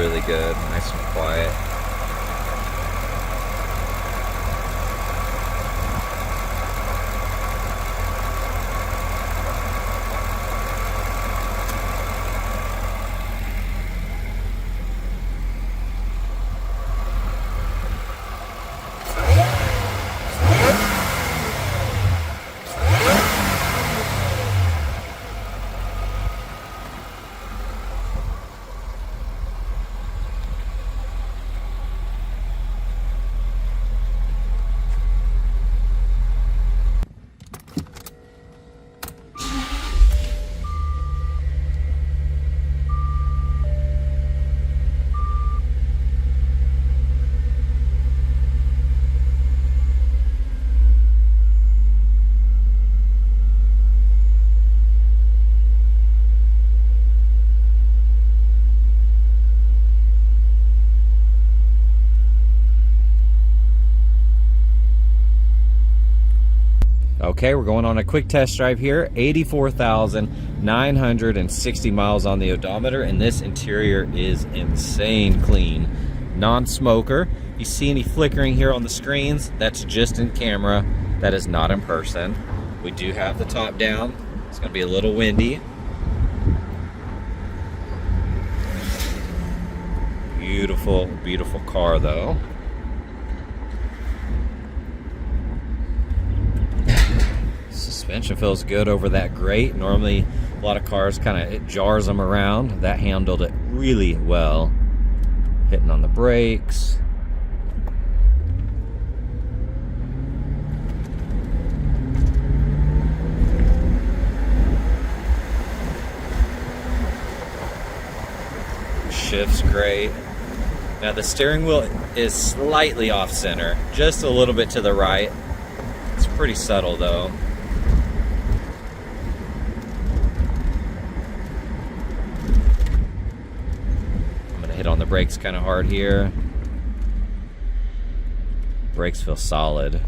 really good, nice and quiet. Okay, we're going on a quick test drive here. 84,960 miles on the odometer, and this interior is insane clean. Non-smoker. You see any flickering here on the screens? That's just in camera. That is not in person. We do have the top down. It's going to be a little windy. Beautiful, beautiful car though. Suspension feels good over that grate. Normally a lot of cars it jars them around. That handled it really well. Hitting on the brakes. Shifts great. Now the steering wheel is slightly off center, just a little bit to the right. It's pretty subtle though. Hit on the brakes kind of hard here. Brakes feel solid.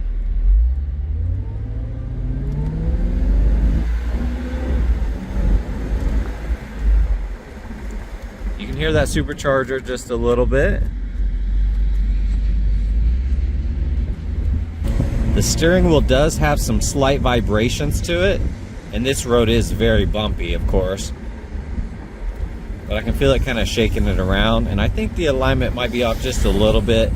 You can hear that supercharger just a little bit. The steering wheel does have some slight vibrations to it, and this road is very bumpy, of course. But I can feel it kind of shaking it around, and I think the alignment might be off just a little bit.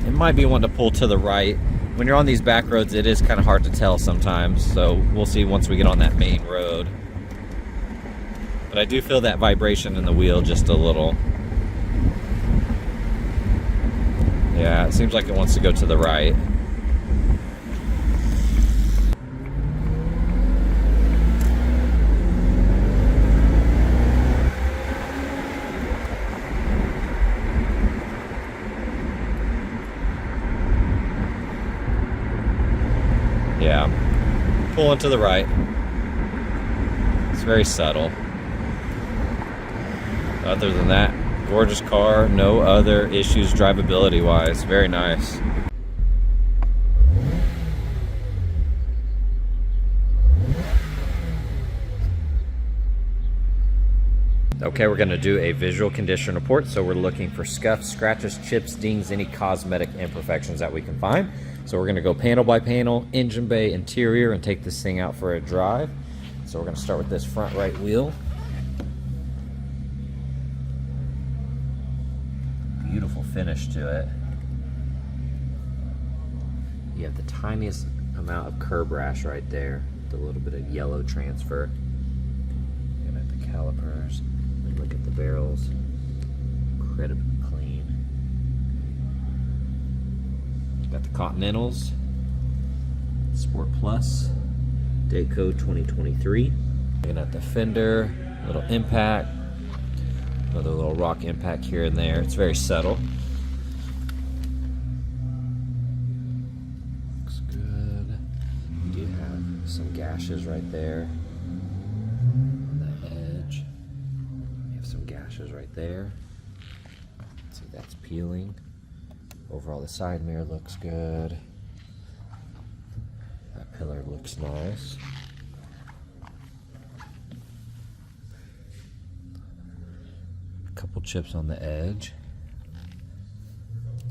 It might be wanting to pull to the right. When you're on these back roads, it is kind of hard to tell sometimes, so we'll see once we get on that main road. But I do feel that vibration in the wheel just a little. Yeah, it seems like it wants to go to the right. Yeah, pulling to the right. It's very subtle. Other than that, gorgeous car, no other issues drivability wise. Very nice. Okay, we're going to do a visual condition report. So we're looking for scuffs, scratches, chips, dings, any cosmetic imperfections that we can find. So we're going to go panel by panel, engine bay, interior, and take this thing out for a drive. So we're going to start with this front right wheel. Beautiful finish to it. You have the tiniest amount of curb rash right there, with a little bit of yellow transfer. Looking at the calipers, and look at the barrels. Incredibly clean. Got the Continentals, Sport Plus, date code 2023. Looking at the fender, little impact, another little rock impact here and there. It's very subtle. Looks good. You do have some gashes right there on the edge. You have some gashes right there. See, that's peeling. Overall, the side mirror looks good. That pillar looks nice. A couple chips on the edge.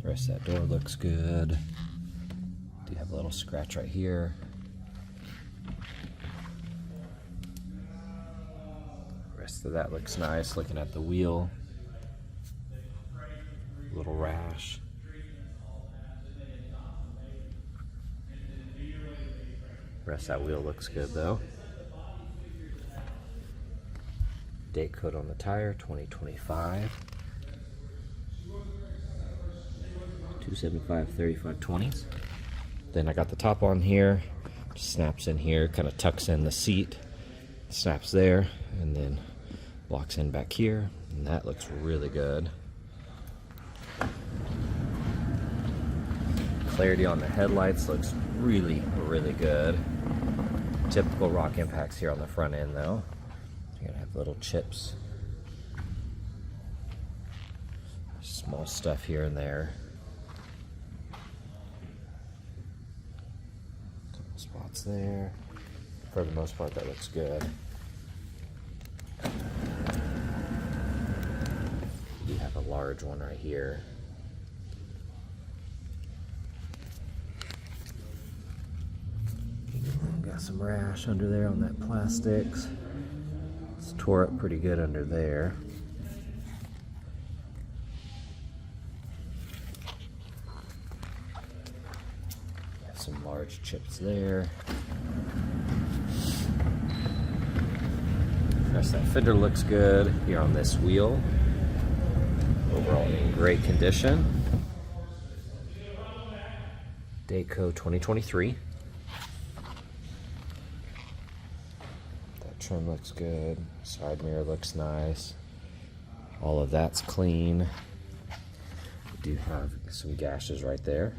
The rest of that door looks good. Do have a little scratch right here. The rest of that looks nice. Looking at the wheel, little rash. The rest of that wheel looks good though. Date code on the tire, 2025. 275 3520s. Then I got the top on here, just snaps in here, kind of tucks in the seat, snaps there, and then locks in back here, and that looks really good. Clarity on the headlights looks really, really good. Typical rock impacts here on the front end though. You're gonna have little chips. Small stuff here and there. Couple spots there. For the most part, that looks good. You have a large one right here. Got some rash under there on that plastics. It's tore up pretty good under there. Got some large chips there. The rest of that fender looks good here on this wheel. Overall in great condition. Date code 2023. That trim looks good. Side mirror looks nice. All of that's clean. We do have some gashes right there.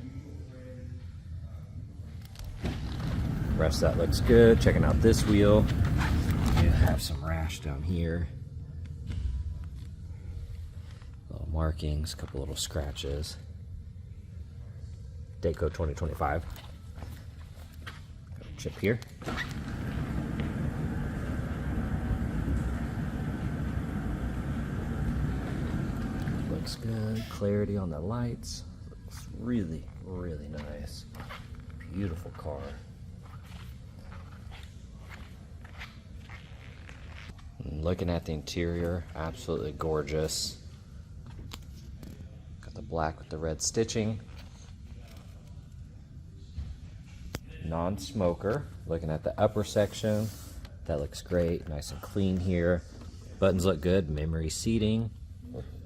The rest of that looks good. Checking out this wheel. You have some rash down here. Little markings, a couple little scratches. Date code 2025. Got a chip here. Looks good. Clarity on the lights. Looks really, really nice. Beautiful car. And looking at the interior, absolutely gorgeous. Got the black with the red stitching. Non-smoker. Looking at the upper section, that looks great. Nice and clean here. Buttons look good. Memory seating.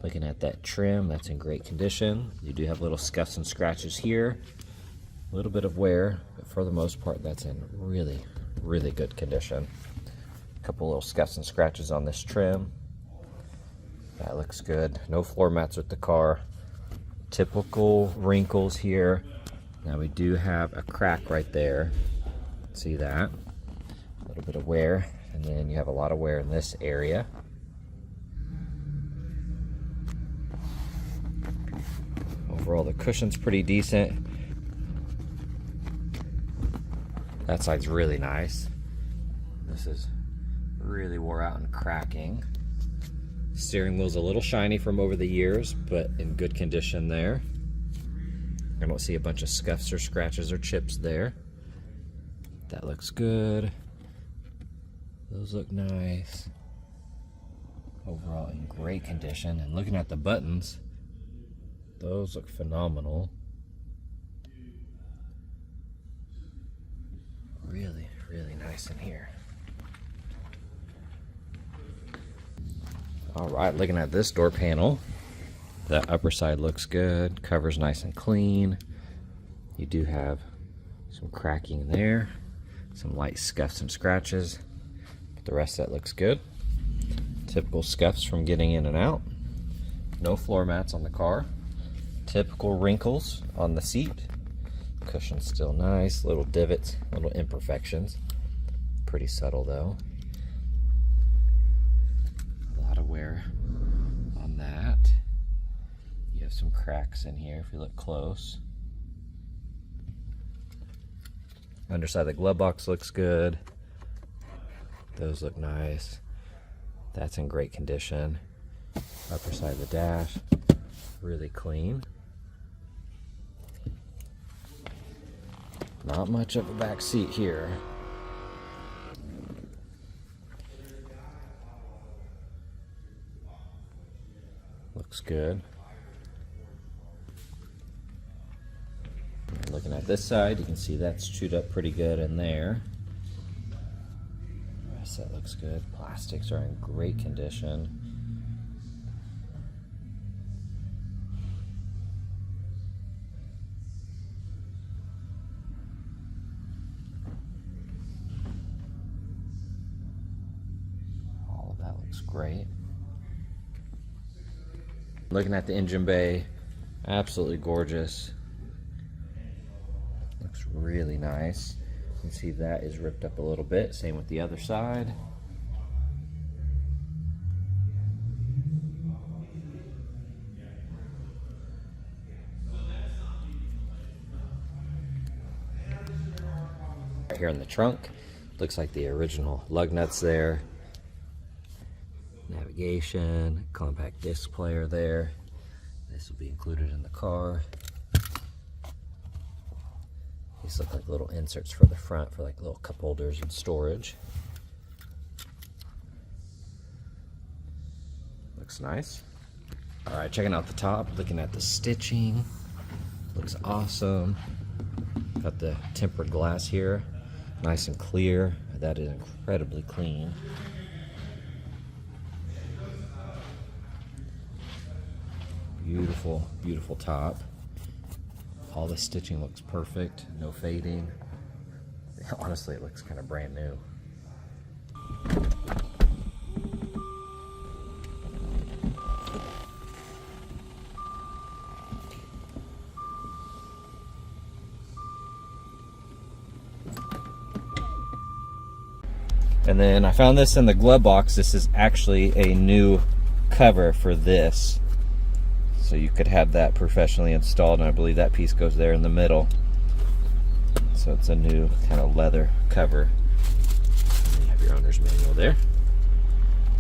Looking at that trim, that's in great condition. You do have little scuffs and scratches here. A little bit of wear, but for the most part, that's in really, really good condition. A couple little scuffs and scratches on this trim. That looks good. No floor mats with the car. Typical wrinkles here. Now we do have a crack right there. See that? A little bit of wear, and then you have a lot of wear in this area. Overall, the cushion's pretty decent. That side's really nice. This is really wore out and cracking. Steering wheel's a little shiny from over the years, but in good condition there. I don't see a bunch of scuffs or scratches or chips there. That looks good. Those look nice. Overall in great condition. And looking at the buttons, those look phenomenal. Really, really nice in here. All right, looking at this door panel, the upper side looks good. Cover's nice and clean. You do have some cracking there, some light scuffs and scratches, but the rest of that looks good. Typical scuffs from getting in and out. No floor mats on the car. Typical wrinkles on the seat. Cushion's still nice. Little divots, little imperfections. Pretty subtle though. A lot of wear on that. You have some cracks in here if you look close. Underside of the glove box looks good. Those look nice. That's in great condition. Upper side of the dash, really clean. Not much of a back seat here. Looks good. And looking at this side, you can see that's chewed up pretty good in there. The rest of that looks good. Plastics are in great condition. All of that looks great. Looking at the engine bay, absolutely gorgeous. Looks really nice. You can see that is ripped up a little bit. Same with the other side. Right here in the trunk, looks like the original lug nuts there. Navigation, compact disc player there. This will be included in the car. These look like little inserts for the front for like little cup holders and storage. Looks nice. All right, checking out the top, looking at the stitching. Looks awesome. Got the tempered glass here, nice and clear. That is incredibly clean. Beautiful, beautiful top. All the stitching looks perfect, no fading. Honestly, it looks kind of brand new. And then I found this in the glove box. This is actually a new cover for this. So you could have that professionally installed, and I believe that piece goes there in the middle. So it's a new kind of leather cover. You have your owner's manual there.